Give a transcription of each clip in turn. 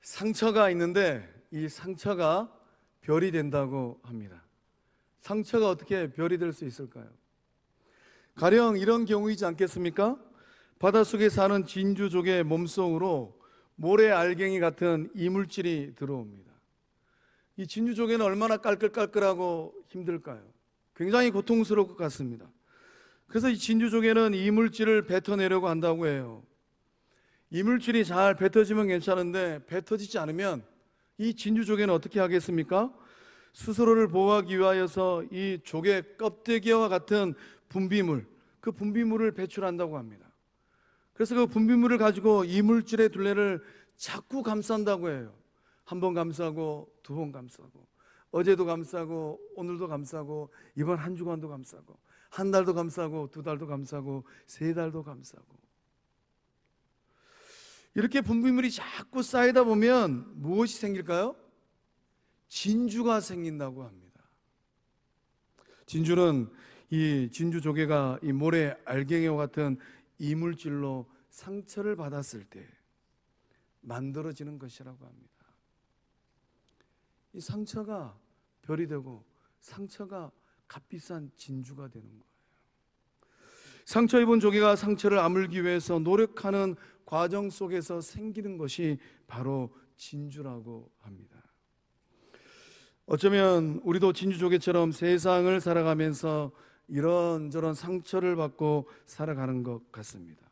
상처가 있는데 이 상처가 별이 된다고 합니다. 상처가 어떻게 별이 될 수 있을까요? 가령 이런 경우이지 않겠습니까? 바닷속에 사는 진주족의 몸속으로 모래 알갱이 같은 이물질이 들어옵니다. 이 진주족에는 얼마나 깔끌깔끌하고 힘들까요? 굉장히 고통스러울 것 같습니다. 그래서 이 진주족에는 이물질을 뱉어내려고 한다고 해요. 이물질이 잘 뱉어지면 괜찮은데 뱉어지지 않으면 이 진주족에는 어떻게 하겠습니까? 스스로를 보호하기 위하여서 이 족의 껍데기와 같은 분비물, 그 분비물을 배출한다고 합니다. 그래서 그 분비물을 가지고 이물질의 둘레를 자꾸 감싼다고 해요. 한 번 감싸고 두 번 감싸고 어제도 감싸고 오늘도 감싸고 이번 한 주간도 감싸고 한 달도 감싸고 두 달도 감싸고 세 달도 감싸고 이렇게 분비물이 자꾸 쌓이다 보면 무엇이 생길까요? 진주가 생긴다고 합니다. 진주는 이 진주 조개가 이 모래 알갱이와 같은 이물질로 상처를 받았을 때 만들어지는 것이라고 합니다. 이 상처가 별이 되고 상처가 값비싼 진주가 되는 거예요. 상처 입은 조개가 상처를 아물기 위해서 노력하는 과정 속에서 생기는 것이 바로 진주라고 합니다. 어쩌면 우리도 진주조개처럼 세상을 살아가면서 이런저런 상처를 받고 살아가는 것 같습니다.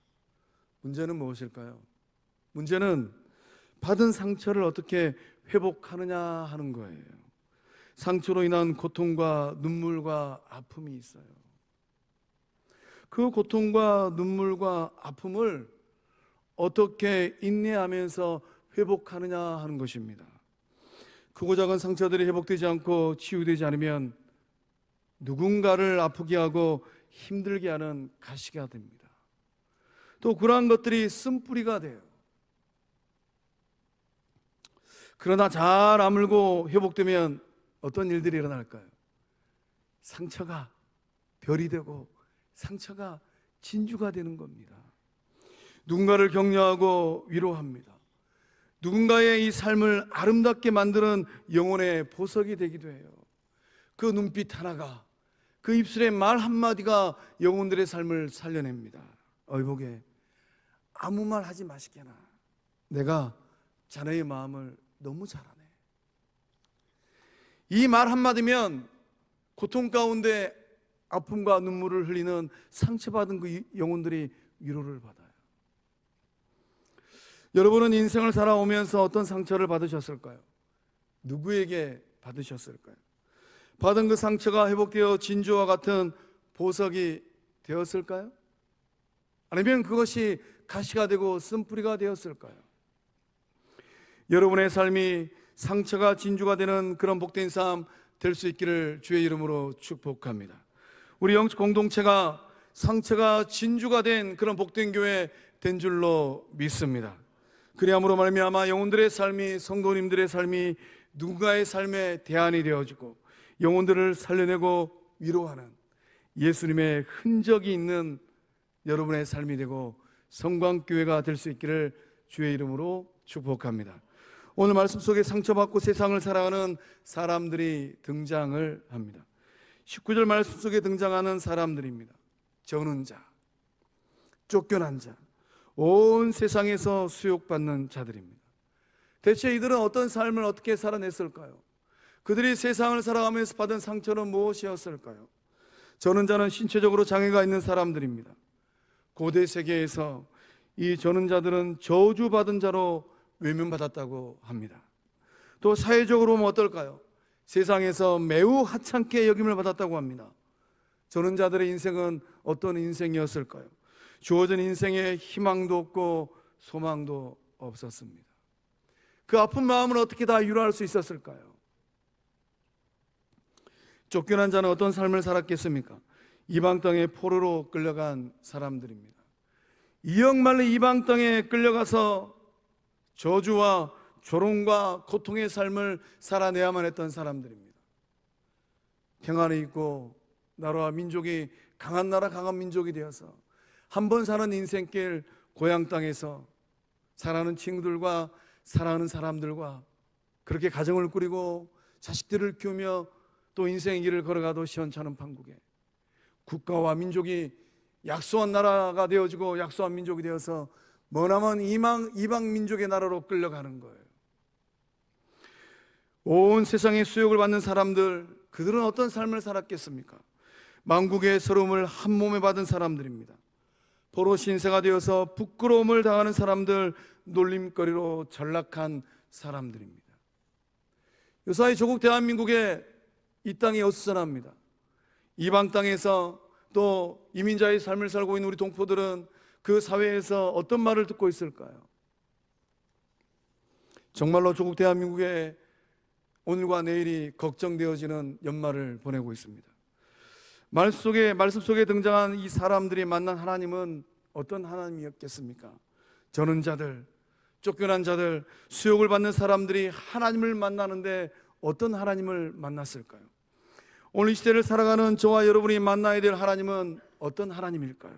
문제는 무엇일까요? 문제는 받은 상처를 어떻게 회복하느냐 하는 거예요. 상처로 인한 고통과 눈물과 아픔이 있어요. 그 고통과 눈물과 아픔을 어떻게 인내하면서 회복하느냐 하는 것입니다. 크고 작은 상처들이 회복되지 않고 치유되지 않으면 누군가를 아프게 하고 힘들게 하는 가시가 됩니다. 또 그러한 것들이 쓴뿌리가 돼요. 그러나 잘 아물고 회복되면 어떤 일들이 일어날까요? 상처가 별이 되고 상처가 진주가 되는 겁니다. 누군가를 격려하고 위로합니다. 누군가의 이 삶을 아름답게 만드는 영혼의 보석이 되기도 해요. 그 눈빛 하나가, 그 입술의 말 한마디가 영혼들의 삶을 살려냅니다. 어이보게 아무 말 하지 마시게나 내가 자네의 마음을 너무 잘 아네. 이 말 한마디면 고통 가운데 아픔과 눈물을 흘리는 상처받은 그 영혼들이 위로를 받아요. 여러분은 인생을 살아오면서 어떤 상처를 받으셨을까요? 누구에게 받으셨을까요? 받은 그 상처가 회복되어 진주와 같은 보석이 되었을까요? 아니면 그것이 가시가 되고 쓴뿌리가 되었을까요? 여러분의 삶이 상처가 진주가 되는 그런 복된 삶 될 수 있기를 주의 이름으로 축복합니다. 우리 영적 공동체가 상처가 진주가 된 그런 복된 교회 된 줄로 믿습니다. 그리함으로 말미암아 영혼들의 삶이, 성도님들의 삶이 누군가의 삶의 대안이 되어지고 영혼들을 살려내고 위로하는 예수님의 흔적이 있는 여러분의 삶이 되고 성광교회가 될 수 있기를 주의 이름으로 축복합니다. 오늘 말씀 속에 상처받고 세상을 살아가는 사람들이 등장을 합니다. 19절 말씀 속에 등장하는 사람들입니다. 저는 자, 쫓겨난 자, 온 세상에서 수욕받는 자들입니다. 대체 이들은 어떤 삶을 어떻게 살아냈을까요? 그들이 세상을 살아가면서 받은 상처는 무엇이었을까요? 저는 자는 신체적으로 장애가 있는 사람들입니다. 고대 세계에서 이 저는 자들은 저주받은 자로 외면받았다고 합니다. 또 사회적으로 보면 어떨까요? 세상에서 매우 하찮게 여김을 받았다고 합니다. 저는 자들의 인생은 어떤 인생이었을까요? 주어진 인생에 희망도 없고 소망도 없었습니다. 그 아픈 마음을 어떻게 다 위로할 수 있었을까요? 쫓겨난 자는 어떤 삶을 살았겠습니까? 이방 땅에 포로로 끌려간 사람들입니다. 이역말리 이방 땅에 끌려가서 저주와 조롱과 고통의 삶을 살아내야만 했던 사람들입니다. 평안이 있고 나라와 민족이 강한 나라 강한 민족이 되어서 한 번 사는 인생길 고향 땅에서 사랑하는 친구들과 사랑하는 사람들과 그렇게 가정을 꾸리고 자식들을 키우며 또 인생의 길을 걸어가도 시원찮은 판국에 국가와 민족이 약소한 나라가 되어지고 약소한 민족이 되어서 머나먼 이방 민족의 나라로 끌려가는 거예요. 온 세상의 수욕을 받는 사람들, 그들은 어떤 삶을 살았겠습니까? 만국의 서러움을 한 몸에 받은 사람들입니다. 포로 신세가 되어서 부끄러움을 당하는 사람들, 놀림거리로 전락한 사람들입니다. 요사이 조국 대한민국의 이 땅이 어수선합니다. 이방 땅에서 또 이민자의 삶을 살고 있는 우리 동포들은 그 사회에서 어떤 말을 듣고 있을까요? 정말로 조국 대한민국의 오늘과 내일이 걱정되어지는 연말을 보내고 있습니다. 말씀 속에 등장한 이 사람들이 만난 하나님은 어떤 하나님이었겠습니까? 저는 자들, 쫓겨난 자들, 수욕을 받는 사람들이 하나님을 만나는데 어떤 하나님을 만났을까요? 오늘 이 시대를 살아가는 저와 여러분이 만나야 될 하나님은 어떤 하나님일까요?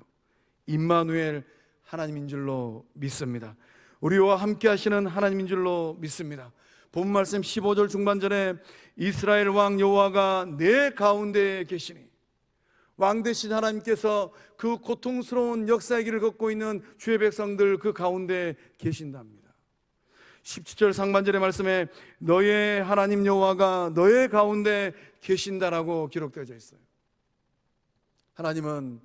임마누엘 하나님인 줄로 믿습니다. 우리와 함께 하시는 하나님인 줄로 믿습니다. 본 말씀 15절 중반절에 이스라엘 왕 여호와가 내 가운데에 계시니, 왕 되신 하나님께서 그 고통스러운 역사의 길을 걷고 있는 주의 백성들 그 가운데 계신답니다. 17절 상반절의 말씀에 너의 하나님 여호와가 너의 가운데 계신다라고 기록되어져 있어요. 하나님은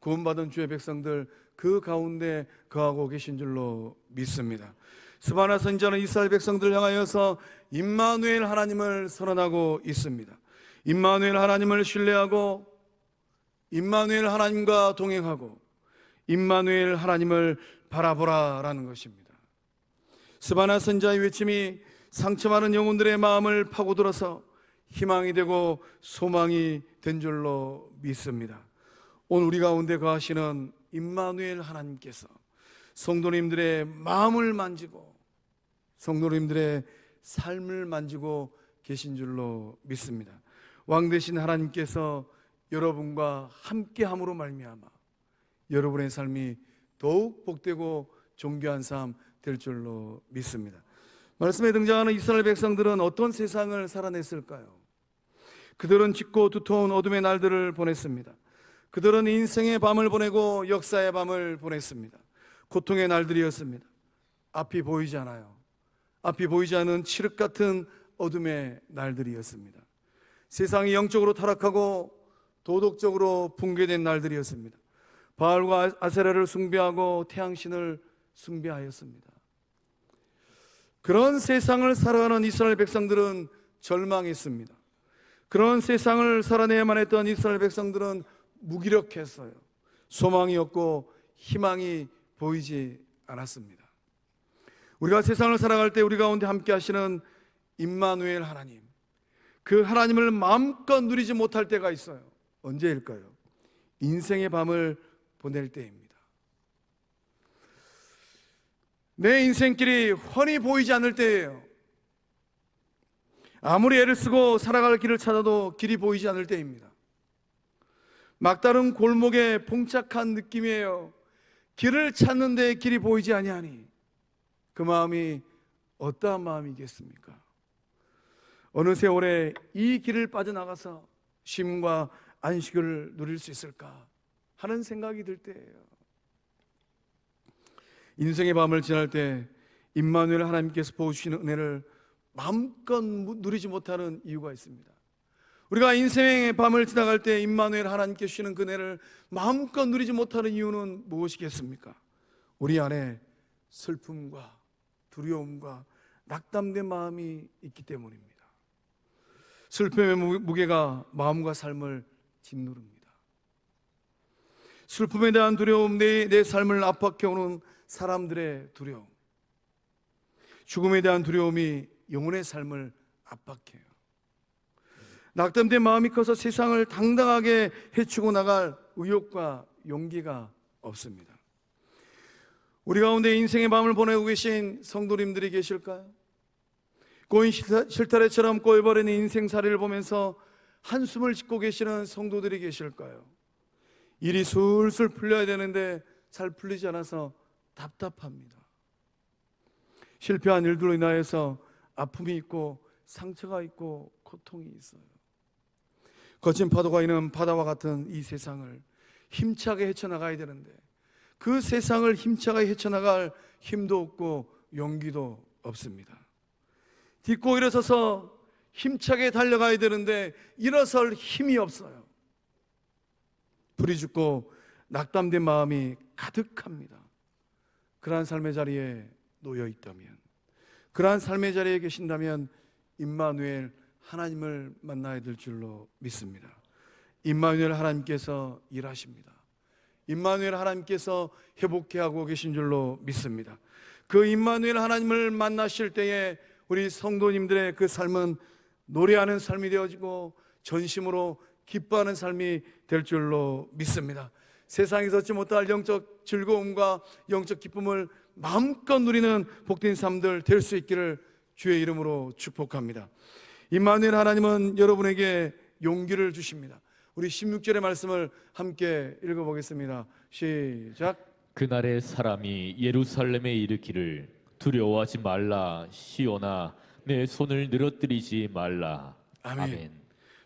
구원받은 주의 백성들 그 가운데 거하고 계신 줄로 믿습니다. 스바나 선지자는 이스라엘 백성들을 향하여서 임마누엘 하나님을 선언하고 있습니다. 임마누엘 하나님을 신뢰하고 임마누엘 하나님과 동행하고 임마누엘 하나님을 바라보라라는 것입니다. 스바나 선지자의 외침이 상처 많은 영혼들의 마음을 파고들어서 희망이 되고 소망이 된 줄로 믿습니다. 오늘 우리 가운데 거하시는 임마누엘 하나님께서 성도님들의 마음을 만지고 성도님들의 삶을 만지고 계신 줄로 믿습니다. 왕 되신 하나님께서 여러분과 함께함으로 말미암아 여러분의 삶이 더욱 복되고 존귀한 삶 될 줄로 믿습니다. 말씀에 등장하는 이스라엘 백성들은 어떤 세상을 살아냈을까요? 그들은 짙고 두터운 어둠의 날들을 보냈습니다. 그들은 인생의 밤을 보내고 역사의 밤을 보냈습니다. 고통의 날들이었습니다. 앞이 보이지 않아요. 앞이 보이지 않는 칠흑 같은 어둠의 날들이었습니다. 세상이 영적으로 타락하고 도덕적으로 붕괴된 날들이었습니다. 바알과 아세라를 숭배하고 태양신을 숭배하였습니다. 그런 세상을 살아가는 이스라엘 백성들은 절망했습니다. 그런 세상을 살아내야만 했던 이스라엘 백성들은 무기력했어요. 소망이 없고 희망이 보이지 않았습니다. 우리가 세상을 살아갈 때 우리 가운데 함께 하시는 임마누엘 하나님, 그 하나님을 마음껏 누리지 못할 때가 있어요. 언제일까요? 인생의 밤을 보낼 때입니다. 내 인생길이 훤히 보이지 않을 때예요. 아무리 애를 쓰고 살아갈 길을 찾아도 길이 보이지 않을 때입니다. 막다른 골목에 봉착한 느낌이에요. 길을 찾는데 길이 보이지 아니하니 그 마음이 어떠한 마음이겠습니까? 어느 세월에 이 길을 빠져나가서 쉼과 안식을 누릴 수 있을까 하는 생각이 들 때예요. 인생의 밤을 지날 때 임마누엘 하나님께서 보여주시는 은혜를 마음껏 누리지 못하는 이유가 있습니다. 우리가 인생의 밤을 지나갈 때 임마누엘 하나님께서 주시는 그 은혜를 마음껏 누리지 못하는 이유는 무엇이겠습니까? 우리 안에 슬픔과 두려움과 낙담된 마음이 있기 때문입니다. 슬픔의 무게가 마음과 삶을 짓누릅니다. 슬픔에 대한 두려움, 내 삶을 압박해오는 사람들의 두려움, 죽음에 대한 두려움이 영혼의 삶을 압박해요. 낙담된 마음이 커서 세상을 당당하게 헤치고 나갈 의욕과 용기가 없습니다. 우리 가운데 인생의 밤을 보내고 계신 성도님들이 계실까요? 꼬인 실타래처럼 꼬여버린 인생살이를 보면서 한숨을 짓고 계시는 성도들이 계실까요? 일이 술술 풀려야 되는데 잘 풀리지 않아서 답답합니다. 실패한 일들로 인하여서 아픔이 있고 상처가 있고 고통이 있어요. 거친 파도가 있는 바다와 같은 이 세상을 힘차게 헤쳐나가야 되는데 그 세상을 힘차게 헤쳐나갈 힘도 없고 용기도 없습니다. 딛고 일어서서 힘차게 달려가야 되는데 일어설 힘이 없어요. 불이 죽고 낙담된 마음이 가득합니다. 그러한 삶의 자리에 놓여 있다면, 그러한 삶의 자리에 계신다면 임마누엘 하나님을 만나야 될 줄로 믿습니다. 임마누엘 하나님께서 일하십니다. 임마누엘 하나님께서 회복해 하고 계신 줄로 믿습니다. 그 임마누엘 하나님을 만나실 때에 우리 성도님들의 그 삶은 노래하는 삶이 되어지고 전심으로 기뻐하는 삶이 될 줄로 믿습니다. 세상에서 얻지 못할 영적 즐거움과 영적 기쁨을 마음껏 누리는 복된 삶들 될 수 있기를 주의 이름으로 축복합니다. 임마누엘 하나님은 여러분에게 용기를 주십니다. 우리 16절의 말씀을 함께 읽어보겠습니다. 시작. 그날에 사람이 예루살렘에 이르기를 두려워하지 말라. 시온아 내 손을 늘어뜨리지 말라. 아멘.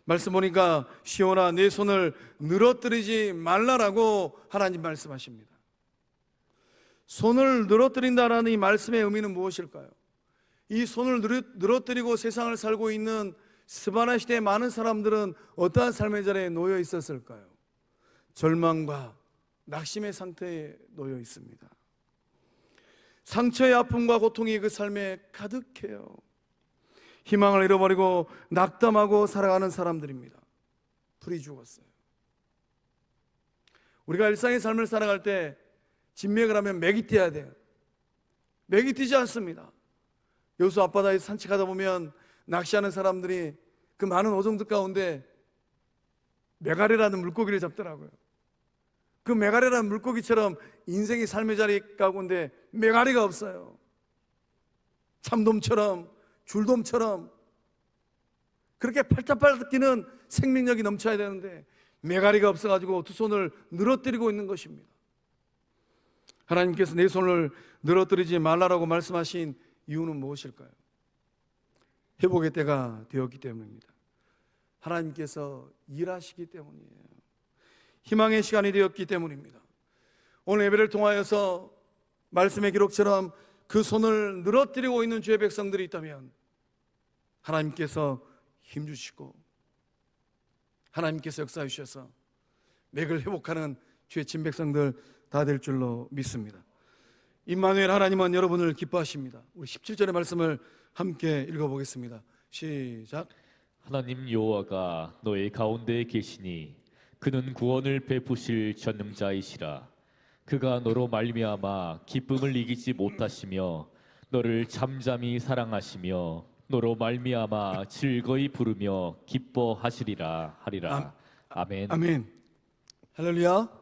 말씀 보니까 시온아 내 손을 늘어뜨리지 말라라고 하나님 말씀하십니다. 손을 늘어뜨린다라는 이 말씀의 의미는 무엇일까요? 이 손을 늘어뜨리고 세상을 살고 있는 스바나 시대의 많은 사람들은 어떠한 삶의 자리에 놓여 있었을까요? 절망과 낙심의 상태에 놓여 있습니다. 상처의 아픔과 고통이 그 삶에 가득해요. 희망을 잃어버리고 낙담하고 살아가는 사람들입니다. 불이 죽었어요. 우리가 일상의 삶을 살아갈 때 진맥을 하면 맥이 뛰어야 돼요. 맥이 뛰지 않습니다. 여수 앞바다에 산책하다 보면 낚시하는 사람들이 그 많은 어종들 가운데 메가레라는 물고기를 잡더라고요. 그 메가레라는 물고기처럼 인생의 삶의 자리 가운데 메가리가 없어요. 참돔처럼 줄돔처럼 그렇게 팔딱팔딱 뛰는 생명력이 넘쳐야 되는데 메가리가 없어가지고 두 손을 늘어뜨리고 있는 것입니다. 하나님께서 내 손을 늘어뜨리지 말라라고 말씀하신 이유는 무엇일까요? 회복의 때가 되었기 때문입니다. 하나님께서 일하시기 때문이에요. 희망의 시간이 되었기 때문입니다. 오늘 예배를 통하여서 말씀의 기록처럼 그 손을 늘어뜨리고 있는 주의 백성들이 있다면 하나님께서 힘주시고 하나님께서 역사해 주셔서 맥을 회복하는 주의 친 백성들 다 될 줄로 믿습니다. 임마누엘 하나님은 여러분을 기뻐하십니다. 우리 17절의 말씀을 함께 읽어보겠습니다. 시작. 하나님 여호와가 너의 가운데에 계시니 그는 구원을 베푸실 전능자이시라. 그가 너로 말미암아 기쁨을 이기지 못하시며 너를 잠잠히 사랑하시며 너로 말미암아 즐거이 부르며 기뻐하시리라 하리라. 아멘. 아멘. 할렐루야.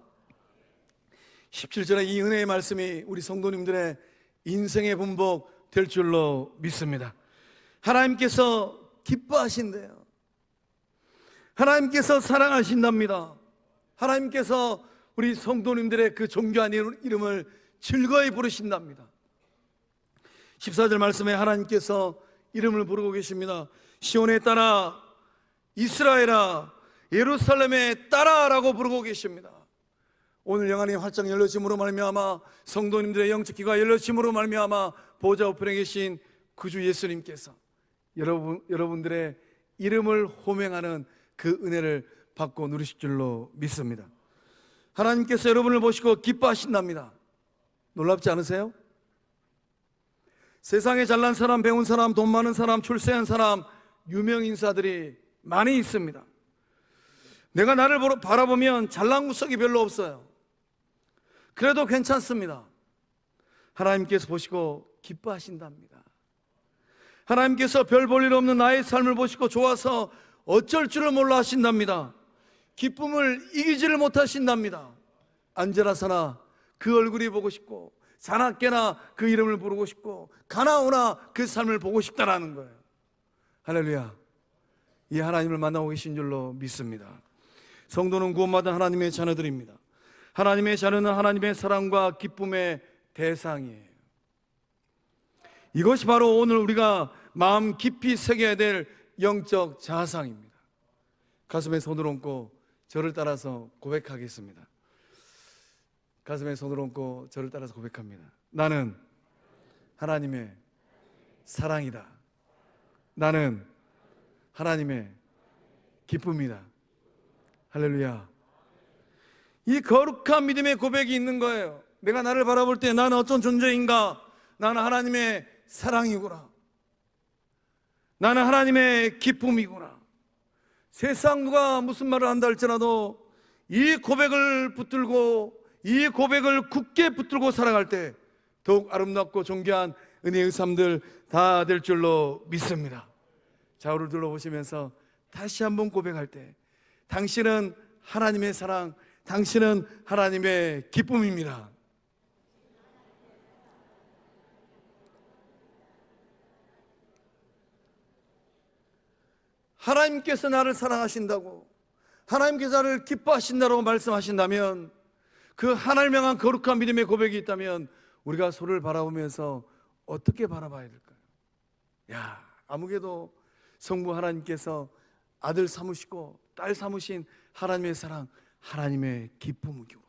17절의 이 은혜의 말씀이 우리 성도님들의 인생의 분복 될 줄로 믿습니다. 하나님께서 기뻐하신대요. 하나님께서 사랑하신답니다. 하나님께서 우리 성도님들의 그 존귀한 이름을 즐거이 부르신답니다. 14절 말씀에 하나님께서 이름을 부르고 계십니다. 시온에 따라, 이스라엘아, 예루살렘에 따라라고 부르고 계십니다. 오늘 영안이 활짝 열려짐으로 말미암아 성도님들의 영적 귀가 열려짐으로 말미암아 보좌 우편에 계신 구주 예수님께서 여러분들의 이름을 호명하는 그 은혜를 받고 누리실 줄로 믿습니다. 하나님께서 여러분을 보시고 기뻐하신답니다. 놀랍지 않으세요? 세상에 잘난 사람, 배운 사람, 돈 많은 사람, 출세한 사람, 유명 인사들이 많이 있습니다. 내가 나를 바라보면 잘난 구석이 별로 없어요. 그래도 괜찮습니다. 하나님께서 보시고 기뻐하신답니다. 하나님께서 별 볼 일 없는 나의 삶을 보시고 좋아서 어쩔 줄을 몰라 하신답니다. 기쁨을 이기지를 못하신답니다. 앉아라서나 그 얼굴이 보고 싶고 자나깨나 그 이름을 부르고 싶고 가나오나 그 삶을 보고 싶다라는 거예요. 할렐루야. 이 하나님을 만나고 계신 줄로 믿습니다. 성도는 구원받은 하나님의 자녀들입니다. 하나님의 자녀는 하나님의 사랑과 기쁨의 대상이에요. 이것이 바로 오늘 우리가 마음 깊이 새겨야 될 영적 자상입니다. 가슴에 손을 얹고 저를 따라서 고백하겠습니다. 가슴에 손을 얹고 저를 따라서 고백합니다. 나는 하나님의 사랑이다. 나는 하나님의 기쁨이다. 할렐루야. 이 거룩한 믿음의 고백이 있는 거예요. 내가 나를 바라볼 때 나는 어떤 존재인가? 나는 하나님의 사랑이구나. 나는 하나님의 기쁨이구나. 세상 누가 무슨 말을 한다 할지라도 이 고백을 붙들고 이 고백을 굳게 붙들고 살아갈 때 더욱 아름답고 존귀한 은혜의 삶들 다 될 줄로 믿습니다. 좌우를 둘러보시면서 다시 한번 고백할 때 당신은 하나님의 사랑, 당신은 하나님의 기쁨입니다. 하나님께서 나를 사랑하신다고, 하나님께서 나를 기뻐하신다고 말씀하신다면, 그 하나님을 향한 거룩한 믿음의 고백이 있다면 우리가 서로를 바라보면서 어떻게 바라봐야 될까요? 야, 아무개도 성부 하나님께서 아들 삼으시고 딸 삼으신 하나님의 사랑, 하나님의 기쁨이고,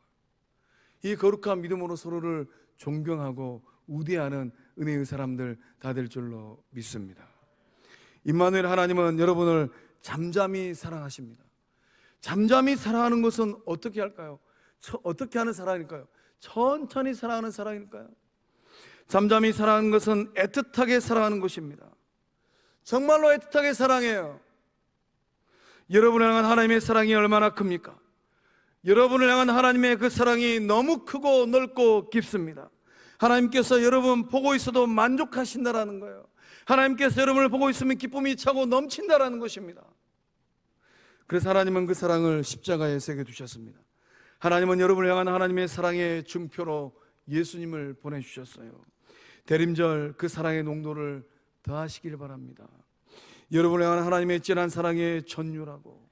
이 거룩한 믿음으로 서로를 존경하고 우대하는 은혜의 사람들 다 될 줄로 믿습니다. 임마누엘 하나님은 여러분을 잠잠히 사랑하십니다. 잠잠히 사랑하는 것은 어떻게 할까요? 어떻게 하는 사랑일까요? 천천히 사랑하는 사랑일까요? 잠잠히 사랑하는 것은 애틋하게 사랑하는 것입니다. 정말로 애틋하게 사랑해요. 여러분을 향한 하나님의 사랑이 얼마나 큽니까? 여러분을 향한 하나님의 그 사랑이 너무 크고 넓고 깊습니다. 하나님께서 여러분 보고 있어도 만족하신다라는 거예요. 하나님께서 여러분을 보고 있으면 기쁨이 차고 넘친다라는 것입니다. 그래서 하나님은 그 사랑을 십자가에 새겨두셨습니다. 하나님은 여러분을 향한 하나님의 사랑의 증표로 예수님을 보내주셨어요. 대림절 그 사랑의 농도를 더하시길 바랍니다. 여러분을 향한 하나님의 진한 사랑에 전율하고,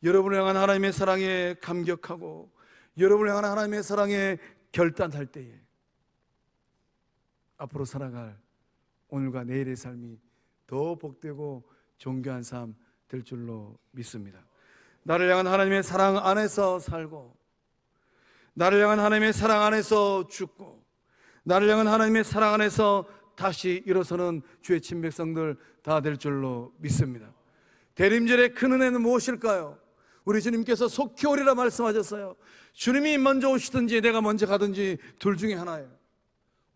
여러분을 향한 하나님의 사랑에 감격하고, 여러분을 향한 하나님의 사랑에 결단할 때에 앞으로 살아갈 오늘과 내일의 삶이 더 복되고 존귀한 삶 될 줄로 믿습니다. 나를 향한 하나님의 사랑 안에서 살고, 나를 향한 하나님의 사랑 안에서 죽고, 나를 향한 하나님의 사랑 안에서 다시 일어서는 주의 친백성들 다 될 줄로 믿습니다. 대림절의 큰 은혜는 무엇일까요? 우리 주님께서 속히 오리라 말씀하셨어요. 주님이 먼저 오시든지 내가 먼저 가든지 둘 중에 하나예요.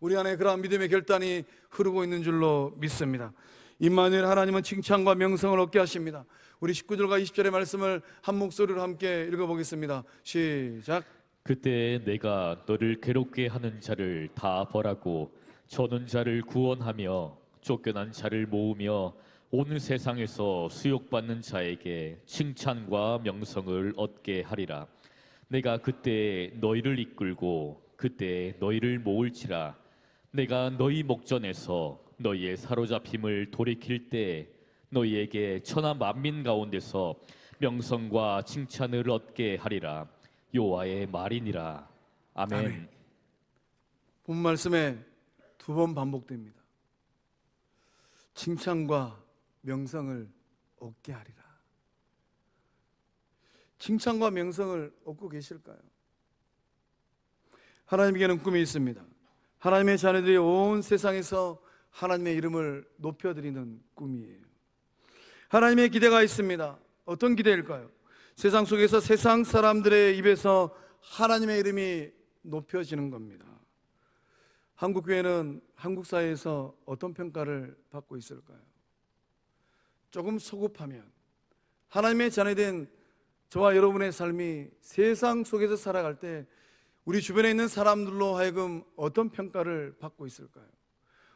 우리 안에 그러한 믿음의 결단이 흐르고 있는 줄로 믿습니다. 임마누엘 하나님은 칭찬과 명성을 얻게 하십니다. 우리 19절과 20절의 말씀을 한 목소리로 함께 읽어보겠습니다. 시작. 그때 내가 너를 괴롭게 하는 자를 다 벌하고 저는 자를 구원하며 쫓겨난 자를 모으며 온 세상에서 수욕받는 자에게 칭찬과 명성을 얻게 하리라. 내가 그때 너희를 이끌고 그때 너희를 모을지라. 내가 너희 목전에서 너희의 사로잡힘을 돌이킬 때 너희에게 천하 만민 가운데서 명성과 칭찬을 얻게 하리라. 여호와의 말이니라. 아멘. 아멘. 본 말씀에 두 번 반복됩니다. 칭찬과 명성을 얻게 하리라. 칭찬과 명성을 얻고 계실까요? 하나님께는 꿈이 있습니다. 하나님의 자녀들이 온 세상에서 하나님의 이름을 높여드리는 꿈이에요. 하나님의 기대가 있습니다. 어떤 기대일까요? 세상 속에서 세상 사람들의 입에서 하나님의 이름이 높여지는 겁니다. 한국교회는 한국 사회에서 어떤 평가를 받고 있을까요? 조금 소급하면 하나님의 자녀된 저와 여러분의 삶이 세상 속에서 살아갈 때 우리 주변에 있는 사람들로 하여금 어떤 평가를 받고 있을까요?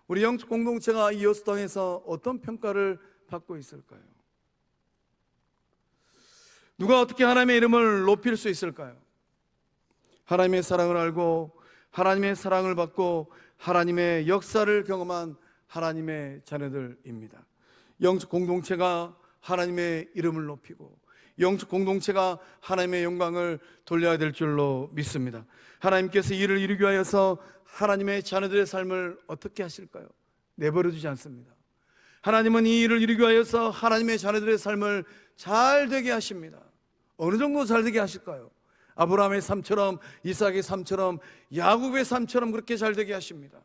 우리 영적 공동체가 이 여수당에서 어떤 평가를 받고 있을까요? 누가 어떻게 하나님의 이름을 높일 수 있을까요? 하나님의 사랑을 알고 하나님의 사랑을 받고 하나님의 역사를 경험한 하나님의 자녀들입니다. 영적 공동체가 하나님의 이름을 높이고 영적 공동체가 하나님의 영광을 돌려야 될 줄로 믿습니다. 하나님께서 이를 이루기 위하여서 하나님의 자녀들의 삶을 어떻게 하실까요? 내버려두지 않습니다. 하나님은 이 일을 이루기 위하여서 하나님의 자녀들의 삶을 잘 되게 하십니다. 어느 정도 잘 되게 하실까요? 아브라함의 삶처럼, 이삭의 삶처럼, 야곱의 삶처럼 그렇게 잘 되게 하십니다.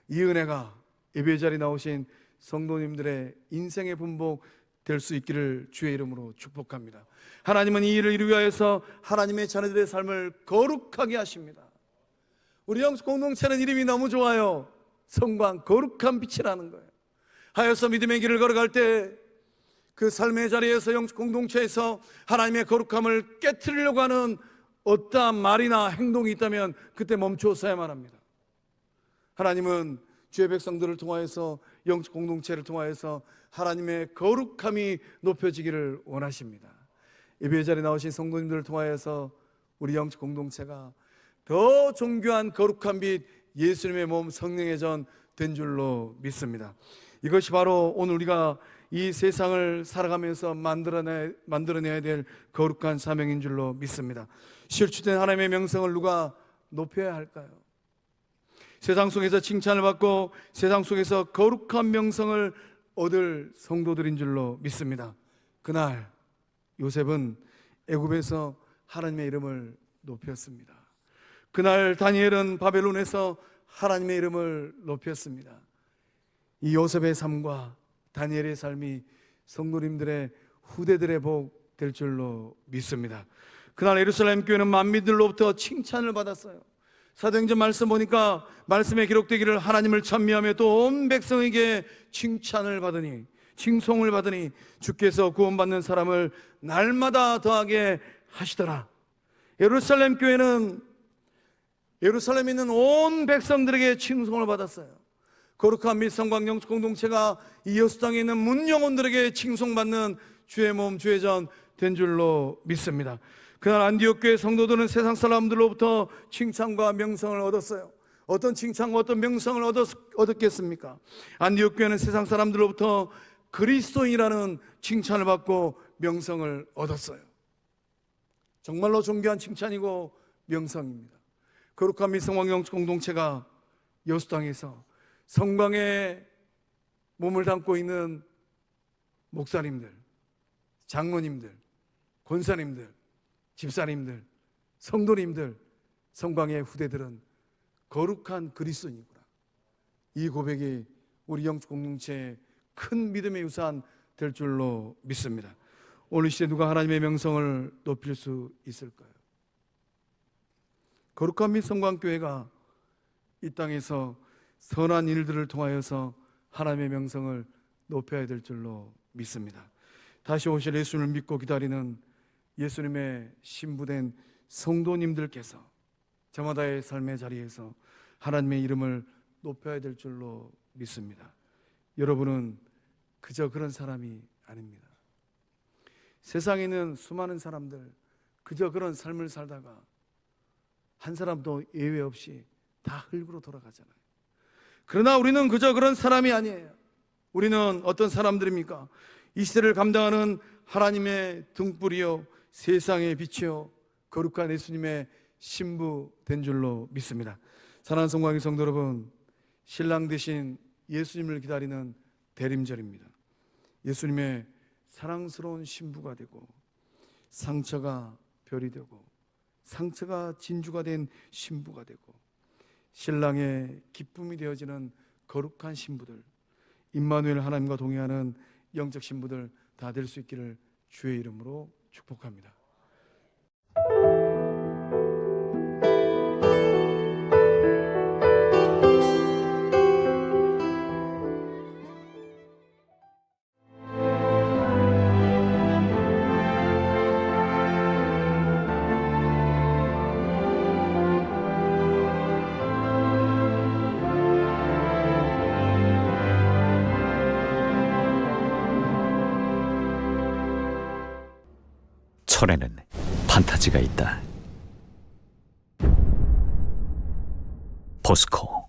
이 은혜가 예배 자리에 나오신 성도님들의 인생의 분복 될 수 있기를 주의 이름으로 축복합니다. 하나님은 이 일을 이루기 위하여서 하나님의 자녀들의 삶을 거룩하게 하십니다. 우리 영적 공동체는 이름이 너무 좋아요. 성광, 거룩한 빛이라는 거예요. 하여서 믿음의 길을 걸어갈 때 그 삶의 자리에서 영적 공동체에서 하나님의 거룩함을 깨트리려고 하는 어떠한 말이나 행동이 있다면 그때 멈추어서야만 합니다. 하나님은 주의 백성들을 통하여서, 영적 공동체를 통하여서 하나님의 거룩함이 높여지기를 원하십니다. 예배 자리에 나오신 성도님들을 통하여서 우리 영적 공동체가 더 존귀한 거룩한 빛, 예수님의 몸 성령의 전 된 줄로 믿습니다. 이것이 바로 오늘 우리가 이 세상을 살아가면서 만들어내야 될 거룩한 사명인 줄로 믿습니다. 실추된 하나님의 명성을 누가 높여야 할까요? 세상 속에서 칭찬을 받고 세상 속에서 거룩한 명성을 얻을 성도들인 줄로 믿습니다. 그날 요셉은 애굽에서 하나님의 이름을 높였습니다. 그날 다니엘은 바벨론에서 하나님의 이름을 높였습니다. 이 요셉의 삶과 다니엘의 삶이 성도님들의 후대들의 복 될 줄로 믿습니다. 그날 예루살렘 교회는 만민들로부터 칭찬을 받았어요. 사도행전 말씀 보니까 말씀에 기록되기를 하나님을 찬미하며 또 온 백성에게 칭찬을 받으니, 칭송을 받으니 주께서 구원받는 사람을 날마다 더하게 하시더라. 예루살렘 교회는 예루살렘에 있는 온 백성들에게 칭송을 받았어요. 거룩한 및 성광 영적 공동체가 이 여수 땅에 있는 문 영혼들에게 칭송받는 주의 몸 주의 전 된 줄로 믿습니다. 그날 안디옥 교회 성도들은 세상 사람들로부터 칭찬과 명성을 얻었어요. 어떤 칭찬과 어떤 명성을 얻었겠습니까? 안디옥 교회는 세상 사람들로부터 그리스도인이라는 칭찬을 받고 명성을 얻었어요. 정말로 존귀한 칭찬이고 명성입니다. 거룩한 및 성광 영적 공동체가 여수 땅에서 성광의 몸을 담고 있는 목사님들, 장로님들, 권사님들, 집사님들, 성도님들, 성광의 후대들은 거룩한 그리스도인이구나. 이 고백이 우리 영적 공동체의 큰 믿음의 유산 될 줄로 믿습니다. 오늘 시대 누가 하나님의 명성을 높일 수 있을까요? 거룩한 및 성광교회가 이 땅에서 선한 일들을 통하여서 하나님의 명성을 높여야 될 줄로 믿습니다. 다시 오실 예수님을 믿고 기다리는 예수님의 신부된 성도님들께서 저마다의 삶의 자리에서 하나님의 이름을 높여야 될 줄로 믿습니다. 여러분은 그저 그런 사람이 아닙니다. 세상에 있는 수많은 사람들 그저 그런 삶을 살다가 한 사람도 예외 없이 다 흙으로 돌아가잖아요. 그러나 우리는 그저 그런 사람이 아니에요. 우리는 어떤 사람들입니까? 이 시대를 감당하는 하나님의 등불이요 세상의 빛이요 거룩한 예수님의 신부 된 줄로 믿습니다. 사랑하는 성광의 성도 여러분, 신랑 되신 예수님을 기다리는 대림절입니다. 예수님의 사랑스러운 신부가 되고 상처가 별이 되고 상처가 진주가 된 신부가 되고 신랑의 기쁨이 되어지는 거룩한 신부들, 임마누엘 하나님과 동행하는 영적 신부들 다 될 수 있기를 주의 이름으로 축복합니다. 철에는 판타지가 있다. 포스코